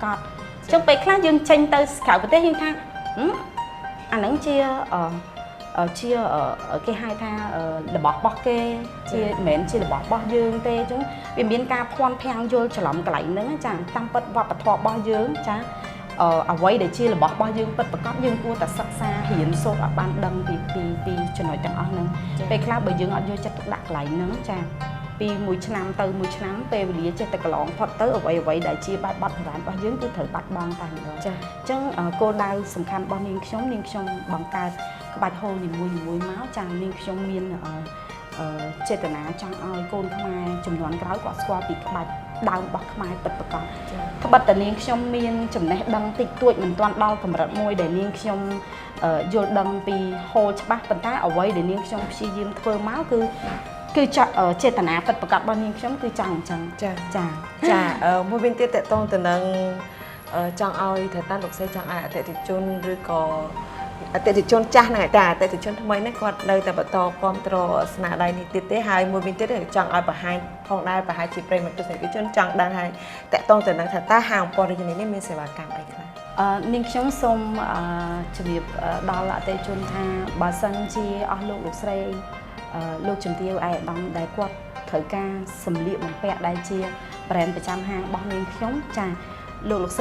កបចឹងពេលខ្លះយើងចេញទៅក្រៅប្រទេសយើងថាអាហ្នឹងជាគេហៅថារបស់របស់គេជាមិនមែនជារបស់របស់យើងទេចឹងវាមានការភ័ន្តភាំងយល់ច្រឡំកន្លែងហ្នឹងចាតាមពិតវប្បធម៌របស់យើងចាអ្វីដែលជារបស់របស់យើងពិតប្រាកដយើងគួរតែសិក្សារៀនសូត្រឲ្យបានដឹងពីចំណុចទាំងអស់ហ្នឹងពេលខ្លះបើយើងអត់យកចិត្តទុកដាក់កន្លែងហ្នឹងចាពីមួយឆ្នាំទៅមួយឆ្នាំពេលវេលាចេះតែកន្លងផុតទៅអ្វីដែលជាបែបបទបុរាណរបស់យើងគឺត្រូវបាត់បង់តែម្ដងចាអញ្ចឹងគោលដៅសំខាន់របស់នាងខ្ញុំបង្កើតក្បាច់ហូលនីមួយមកចានាងខ្ញុំមានចេតនាចង់ឲ្យកូនខ្មែរចំនួនក្រោយគាត់ស្គាល់ពីក្បាច់ដើមរបស់ខ្មែរពិតប្រាកដត្បិតតែនាងខ្ញុំមានចំណេះដឹងតិចតួចមិនទាន់ដល់កម្រិតមួយដែលនាងខ្ញុំយល់ដឹងពីហូលច្បាស់ប៉ុន្តែអ្វីដែលនាងខ្ញុំព្យាយាមធ្វើមកគឺចេតនាពិតប្រាកដរបស់នាងខ្ញុំគឺចង់អញ្ចឹងចាមួយវិញទៀតតកតងទៅនឹងចង់ឲ្យថាតាលោកស្រីចង់ឲ្យអតិថិជនឬក៏អតិថិជនចាស់ហ្នឹងតែអតិថិជនថ្មីហ្នឹងគាត់នៅតែបន្តគ្រប់គ្រងស្នាដៃនេះទៀតទេហើយមួយវិញទៀតចង់ឲ្យបង្ហាញផងដែរប្រហែលជាប្រិយមិត្តទស្សនិកជនចង់ដឹងហើយតកតងទៅនឹងថាតើហាងព័ត៌មាននេះមានសេវាកម្មអីខ្លះនាងខ្ញុំសូមជម្រាបដល់អតិថិជនថាបើសិនជាអស់លោកស្រីលោកជំទាវឯកឧត្តមដែលគាត់ត្រូវការសម្លៀកបំពាក់ដែលជា brand ប្រចាំហាងរបស់នាងខ្ញុំចាលោកស្រី